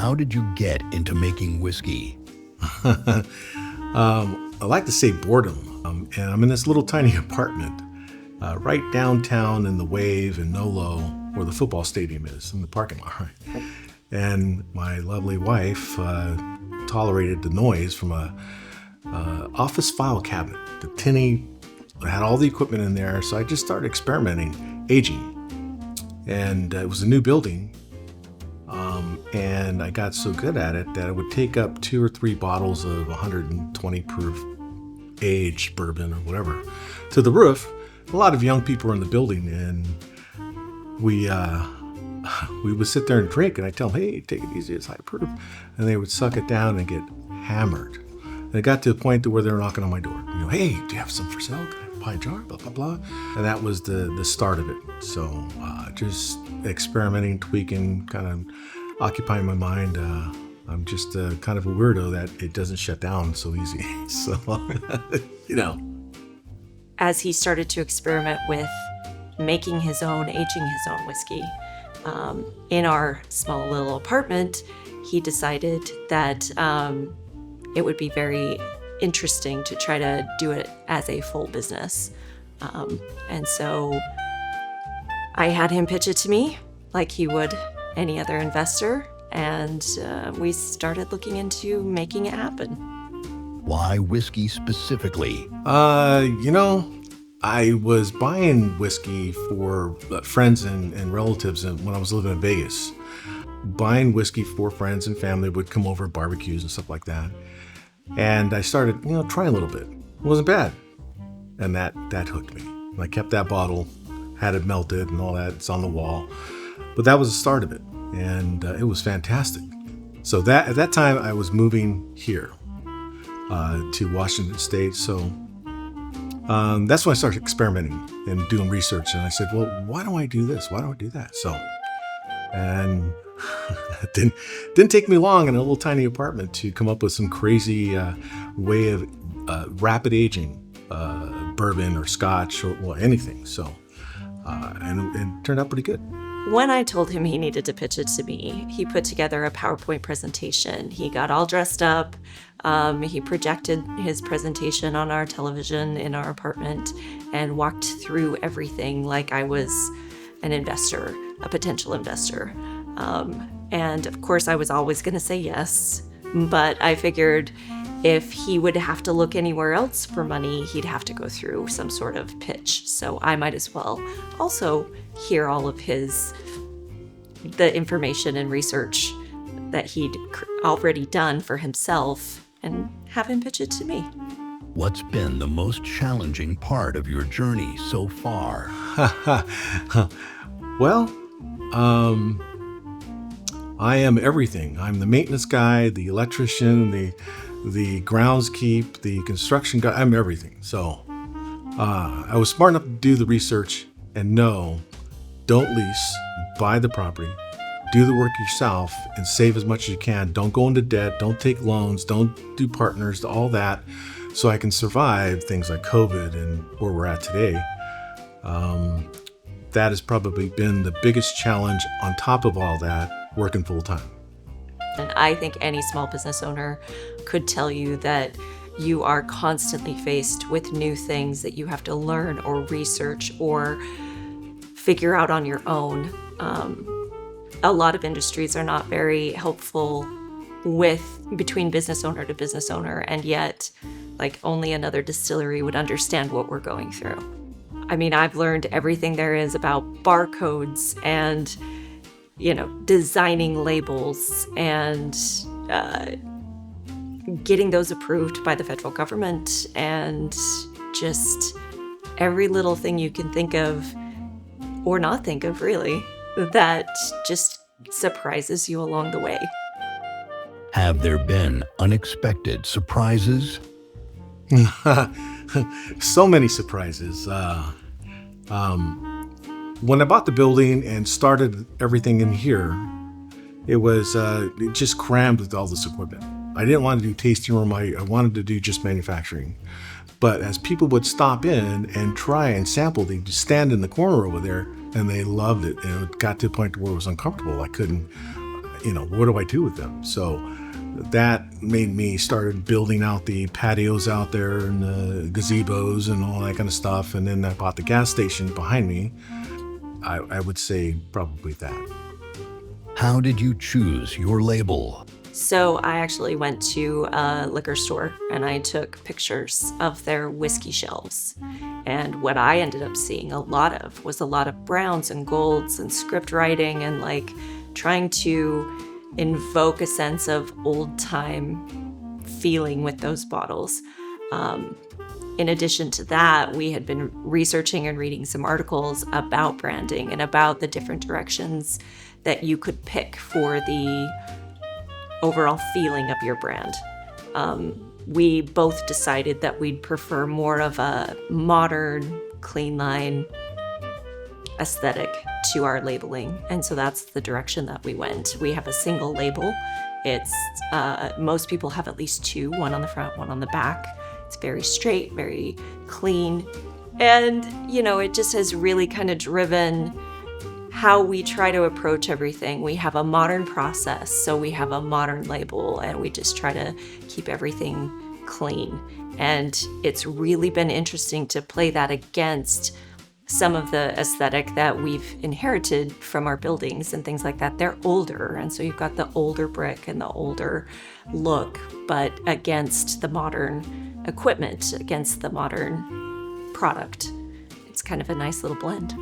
how did you get into making whiskey? I like to say boredom. And I'm in this little tiny apartment right downtown in the Wave in Nolo, where the football stadium is, in the parking lot. Right? And my lovely wife tolerated the noise from a office file cabinet. The tinny had all the equipment in there, so I just started experimenting, aging. And it was a new building. And I got so good at it that I would take up 2 or 3 bottles of 120 proof aged bourbon or whatever to the roof. A lot of young people were in the building, and we would sit there and drink, and I'd tell them, hey, take it easy, it's high proof. And they would suck it down and get hammered. And it got to the point to where they were knocking on my door. Hey, do you have some for sale? Can I have a pie jar? Blah, blah, blah. And that was the start of it. So just experimenting, tweaking, kind of occupying my mind. I'm just kind of a weirdo that it doesn't shut down so easy. So, As he started to experiment with making his own, aging his own whiskey, in our small little apartment, he decided that it would be very interesting to try to do it as a full business. And so I had him pitch it to me like he would any other investor, and we started looking into making it happen. Why whiskey specifically? I was buying whiskey for friends and relatives when I was living in Vegas. Buying whiskey for friends and family would come over barbecues and stuff like that. And I started, trying a little bit. It wasn't bad. And that hooked me. And I kept that bottle, had it melted and all that. It's on the wall. But that was the start of it. And it was fantastic. So at that time, I was moving here to Washington State. So that's when I started experimenting and doing research. And I said, well, why don't I do this? Why don't I do that? So, and it didn't take me long in a little tiny apartment to come up with some crazy way of rapid aging bourbon or scotch or anything. So, and it turned out pretty good. When I told him he needed to pitch it to me, he put together a PowerPoint presentation. He got all dressed up. He projected his presentation on our television in our apartment and walked through everything like I was an investor, a potential investor. And of course, I was always going to say yes, but I figured if he would have to look anywhere else for money, he'd have to go through some sort of pitch. So I might as well also hear all of the information and research that he'd already done for himself and have him pitch it to me. What's been the most challenging part of your journey so far? Well, I am everything. I'm the maintenance guy, the electrician, the groundskeep, the construction guy. I'm everything. So I was smart enough to do the research and know, don't lease, buy the property, do the work yourself, and save as much as you can. Don't go into debt. Don't take loans. Don't do partners, all that, so I can survive things like COVID and where we're at today. That has probably been the biggest challenge on top of all that, working full time. And I think any small business owner could tell you that you are constantly faced with new things that you have to learn or research or figure out on your own. A lot of industries are not very helpful between business owner to business owner, and yet like only another distillery would understand what we're going through. I mean, I've learned everything there is about barcodes and designing labels and getting those approved by the federal government, and just every little thing you can think of or not think of, really, that just surprises you along the way. Have there been unexpected surprises? So many surprises. When I bought the building and started everything in here, it just crammed with all this equipment. I didn't want to do tasting room. I wanted to do just manufacturing. But as people would stop in and try and sample, they'd just stand in the corner over there, and they loved it. And it got to the point where it was uncomfortable. I couldn't, what do I do with them? So that made me started building out the patios out there and the gazebos and all that kind of stuff. And then I bought the gas station behind me. I would say probably that. How did you choose your label? So I actually went to a liquor store and I took pictures of their whiskey shelves. And what I ended up seeing a lot of was a lot of browns and golds and script writing and like trying to invoke a sense of old time feeling with those bottles. In addition to that, we had been researching and reading some articles about branding and about the different directions that you could pick for the overall feeling of your brand. We both decided that we'd prefer more of a modern, clean line aesthetic to our labeling. And so that's the direction that we went. We have a single label. It's most people have at least two, one on the front, one on the back. It's very straight, very clean. And, it just has really kind of driven how we try to approach everything. We have a modern process, so we have a modern label, and we just try to keep everything clean. And it's really been interesting to play that against some of the aesthetic that we've inherited from our buildings and things like that. They're older, and so you've got the older brick and the older look, but against the modern equipment, against the modern product. It's kind of a nice little blend.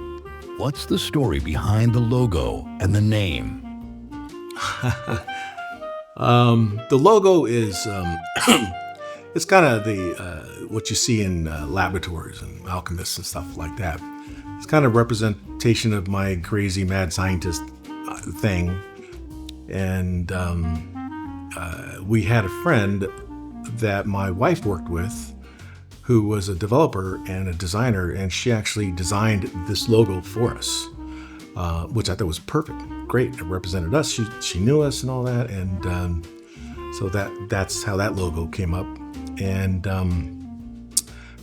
What's the story behind the logo and the name? The logo is it's kind of the what you see in laboratories and alchemists and stuff like that. It's kind of representation of my crazy mad scientist thing. And we had a friend that my wife worked with who was a developer and a designer, and she actually designed this logo for us, which I thought was perfect. Great. It represented us. She knew us and all that. And so that's how that logo came up. And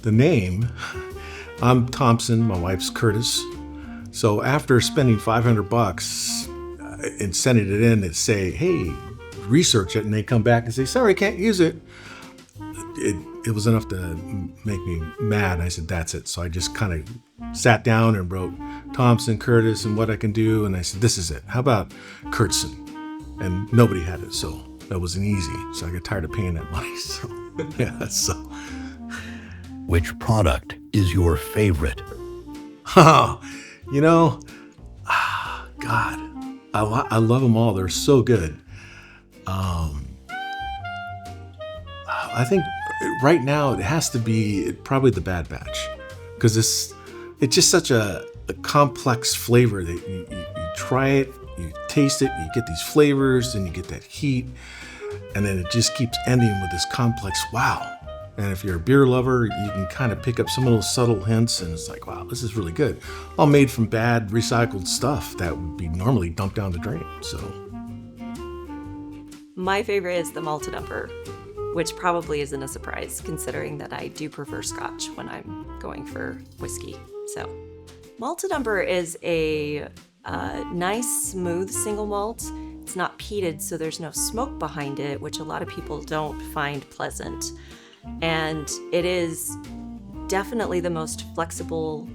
the name, I'm Thompson, my wife's Curtis. So after spending $500 and sending it in and say, hey, research it, and they come back and say, sorry, can't use it. It was enough to make me mad. I said, that's it. So I just kind of sat down and wrote Thompson, Curtis, and what I can do. And I said, this is it. How about Curtson? And nobody had it. So that wasn't easy. So I got tired of paying that money. So yeah, so. Which product is your favorite? Oh, God, I love them all. They're so good. I think right now it has to be probably the Bad Batch, because it's just such a complex flavor that you try it, you taste it, you get these flavors, and you get that heat, and then it just keeps ending with this complex wow. And if you're a beer lover, you can kind of pick up some of those subtle hints, and it's like, wow, this is really good. All made from bad recycled stuff that would be normally dumped down the drain. So my favorite is the malted umber, which probably isn't a surprise considering that I do prefer Scotch when I'm going for whiskey. So malted umber is a nice, smooth single malt. It's not peated, so there's no smoke behind it, which a lot of people don't find pleasant. And it is definitely the most flexible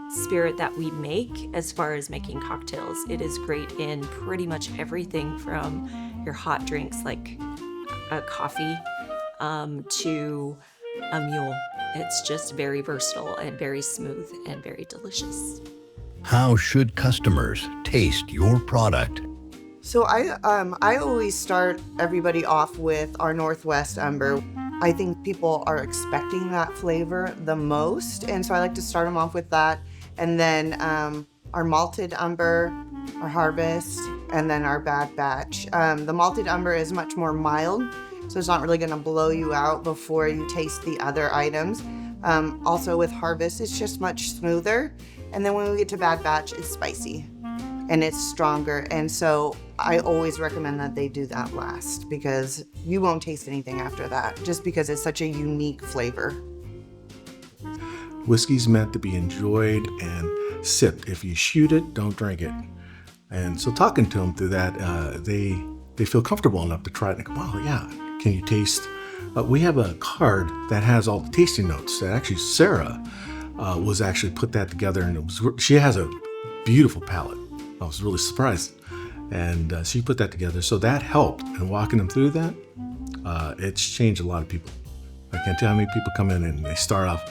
spirit that we make as far as making cocktails. It is great in pretty much everything from your hot drinks like a coffee to a mule. It's just very versatile and very smooth and very delicious. How should customers taste your product? So I always start everybody off with our Northwest Umber. I think people are expecting that flavor the most, and so I like to start them off with that. And then our malted umber, our harvest, and then our Bad Batch. The malted umber is much more mild, so it's not really going to blow you out before you taste the other items. Also with harvest, it's just much smoother. And then when we get to Bad Batch, it's spicy and it's stronger. And so I always recommend that they do that last, because you won't taste anything after that, just because it's such a unique flavor. Whiskey's meant to be enjoyed and sipped. If you shoot it, don't drink it. And so talking to them through that, they feel comfortable enough to try it and go, wow, yeah, can you taste? We have a card that has all the tasting notes that actually Sarah was actually put that together, and she has a beautiful palate. I was really surprised. And she put that together. So that helped. And walking them through that, it's changed a lot of people. I can't tell how many people come in and they start off,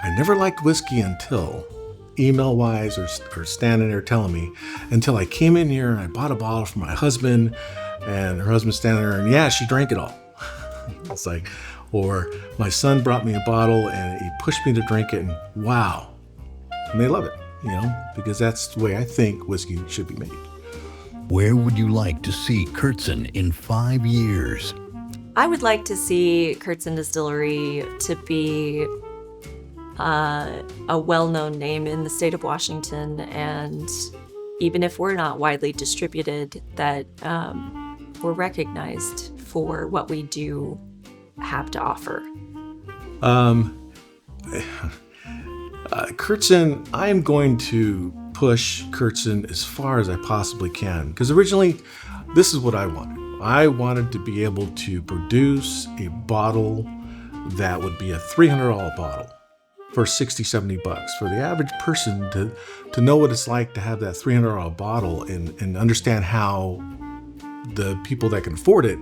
I never liked whiskey until, email-wise or standing there telling me, until I came in here and I bought a bottle for my husband, and her husband's standing there and yeah, she drank it all. It's like, or my son brought me a bottle and he pushed me to drink it, and wow. And they love it, because that's the way I think whiskey should be made. Where would you like to see Curtson in 5 years? I would like to see Curtson Distillery to be a well-known name in the state of Washington, and even if we're not widely distributed, that we're recognized for what we do have to offer. Curtson, I am going to push Curtson as far as I possibly can, because originally this is what I wanted. I wanted to be able to produce a bottle that would be a $300 bottle for $60-$70 for the average person to know what it's like to have that $300 bottle and understand how the people that can afford it,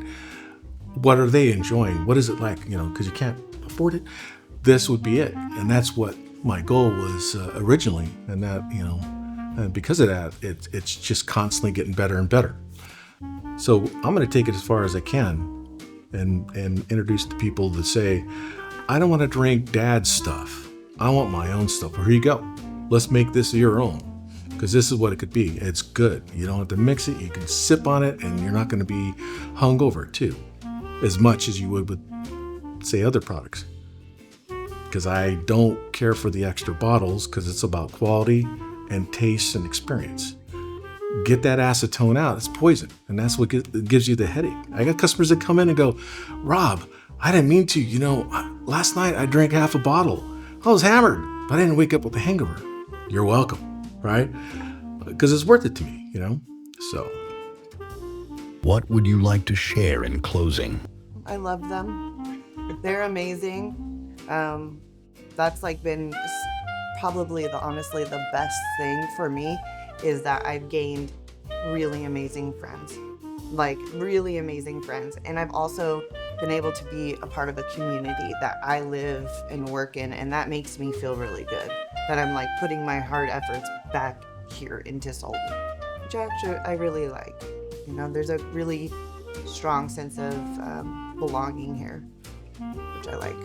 what are they enjoying? What is it like? Because you can't afford it. This would be it, and that's what my goal was originally, and that and because of that, it's just constantly getting better and better. So I'm going to take it as far as I can, and introduce the people that say, I don't want to drink Dad's stuff. I want my own stuff. Well, here you go. Let's make this your own, because this is what it could be. It's good. You don't have to mix it. You can sip on it, and you're not going to be hungover too, as much as you would with, say, other products. Because I don't care for the extra bottles, because it's about quality and taste and experience. Get that acetone out. It's poison, and that's what gives you the headache. I got customers that come in and go, Rob, I didn't mean to. Last night I drank half a bottle. I was hammered, but I didn't wake up with a hangover. You're welcome, right? Because it's worth it to me, So. What would you like to share in closing? I love them. They're amazing. That's been probably honestly the best thing for me, is that I've gained really amazing friends, really amazing friends. And I've also been able to be a part of a community that I live and work in, and that makes me feel really good, that I'm putting my hard efforts back here into Sultan, which actually I really like. There's a really strong sense of belonging here, which I like.